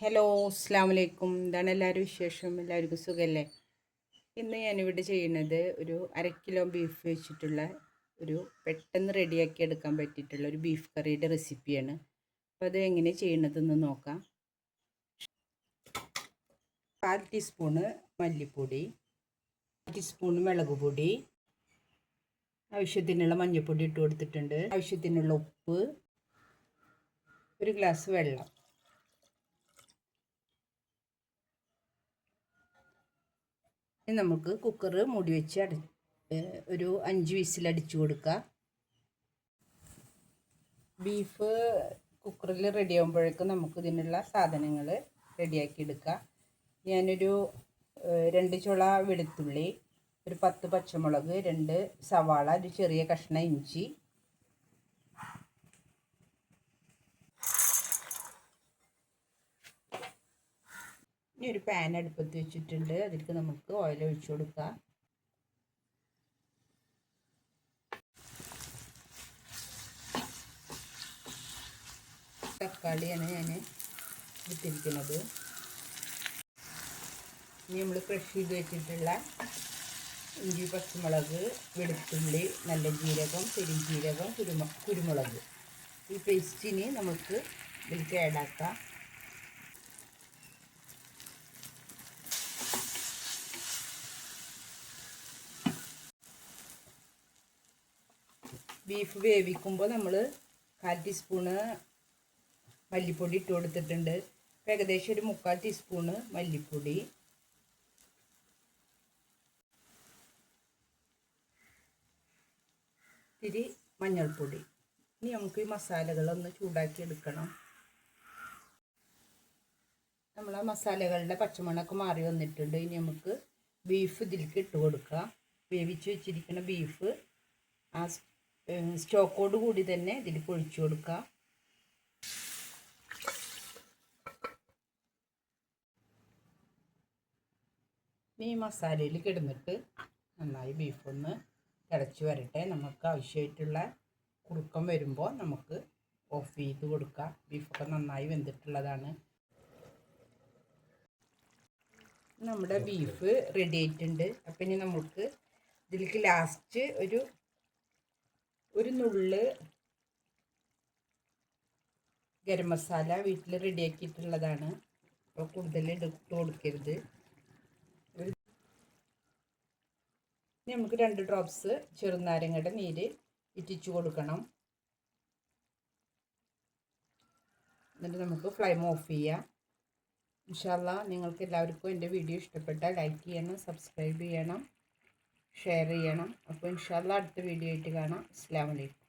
Hello അസ്സലാമലൈക്കും. എന്താണ് എല്ലാവരും വിശേഷം? എല്ലാവർക്കും സുഖമല്ലേ? ഇന്ന് ഞാനിവിടെ ചെയ്യുന്നത് ഒരു 1/2 കിലോ ബീഫ് വെച്ചിട്ടുള്ള ഒരു പെട്ടെന്ന് റെഡിയാക്കി എടുക്കാൻ പറ്റിയിട്ടുള്ള ഒരു ബീഫ് കറിയുടെ റെസിപ്പിയാണ്. അപ്പോൾ അത് എങ്ങനെ ചെയ്യണതെന്ന് നോക്കാം. 1/4 ടീസ്പൂണ് മല്ലിപ്പൊടി, 1 ടീസ്പൂണ് മുളക് പൊടി, ആവശ്യത്തിനുള്ള മഞ്ഞൾപ്പൊടി ഇട്ട് കൊടുത്തിട്ടുണ്ട്, ആവശ്യത്തിനുള്ള ഉപ്പ്, ഒരു ഗ്ലാസ് വെള്ളം. നമുക്ക് കുക്കർ മൂടി വെച്ച് ഒരു 5 വിസിൽ അടിച്ചു കൊടുക്കുക. ബീഫ് കുക്കറിൽ റെഡി ആകുമ്പോഴേക്കും നമുക്ക് ഇതിനുള്ള സാധനങ്ങൾ റെഡിയാക്കി എടുക്കാം. ഞാനൊരു 2 ചുള വെളുത്തുള്ളി, ഒരു 10 പച്ചമുളക്, 2 സവാള, ഒരു ചെറിയ കഷ്ണം ഇഞ്ചി, ഇനി ഒരു പാൻ അടുപ്പത്ത് വെച്ചിട്ടുണ്ട്. അതിലേക്ക് നമുക്ക് ഓയിൽ ഒഴിച്ചു കൊടുക്കാം. തക്കാളിയാണ് ഞാൻ എടുത്തിരിക്കുന്നത്. ഇനി നമ്മൾ ക്രഷ് ചെയ്ത് വെച്ചിട്ടുള്ള ഇഞ്ചി, പച്ചമുളക്, വെളുത്തുള്ളി, നല്ല ജീരകം, പെരുംജീരകം, കുരുമുളക്, ഈ പേസ്റ്റിന് നമുക്ക് ഇതിലേക്ക് ആഡാക്കാം. ബീഫ് വേവിക്കുമ്പോൾ നമ്മൾ 1/4 ടീസ്പൂണ് മല്ലിപ്പൊടി ഇട്ട് കൊടുത്തിട്ടുണ്ട്. ഏകദേശം ഒരു 3/4 ടീസ്പൂണ് മല്ലിപ്പൊടി, ഇത്തിരി മഞ്ഞൾപ്പൊടി. ഇനി നമുക്ക് ഈ മസാലകളൊന്ന് ചൂടാക്കി എടുക്കണം. നമ്മൾ ആ മസാലകളുടെ പച്ചമണമൊക്കെ മാറി വന്നിട്ടുണ്ട്. ഇനി നമുക്ക് ബീഫ് ഇതിലേക്ക് ഇട്ട് കൊടുക്കുക. വേവിച്ച് വെച്ചിരിക്കുന്ന ബീഫ് ആ സ്റ്റോക്കോട് കൂടി തന്നെ ഇതിലേക്ക് ഒഴിച്ചു കൊടുക്കുക. ഈ മസാലയിൽ കിടന്നിട്ട് നന്നായി ബീഫൊന്ന് തിളച്ച് വരട്ടെ. നമുക്ക് ആവശ്യമായിട്ടുള്ള കുറുക്കം വരുമ്പോൾ നമുക്ക് ഓഫ് ചെയ്ത് കൊടുക്കാം. ബീഫൊക്കെ നന്നായി വെന്തിട്ടുള്ളതാണ്. നമ്മുടെ ബീഫ് റെഡി ആയിട്ടുണ്ട്. അപ്പം ഇനി നമുക്ക് ഇതിലേക്ക് ലാസ്റ്റ് ഒരു നുള്ള് ഗരം മസാല വീട്ടിൽ റെഡിയാക്കിയിട്ടുള്ളതാണ്. അപ്പോൾ കൂടുതൽ ഇട്ട് കൊടുക്കരുത്. ഇനി നമുക്ക് 2 ഡ്രോപ്സ് ചെറുനാരങ്ങയുടെ നീര് ഇറ്റിച്ചു കൊടുക്കണം. എന്നിട്ട് നമുക്ക് ഫ്ലെയിം ഓഫ് ചെയ്യാം. ഇൻഷാ അല്ലാഹ് നിങ്ങൾക്ക് എല്ലാവർക്കും എൻ്റെ വീഡിയോ ഇഷ്ടപ്പെട്ടാൽ ലൈക്ക് ചെയ്യണം, സബ്സ്ക്രൈബ് ചെയ്യണം, ഷെയർ ചെയ്യണം. അപ്പോൾ ഇൻഷാ അല്ലാഹ് അടുത്ത വീഡിയോ ആയിട്ട് കാണാം. അസ്സലാമു അലൈക്കും.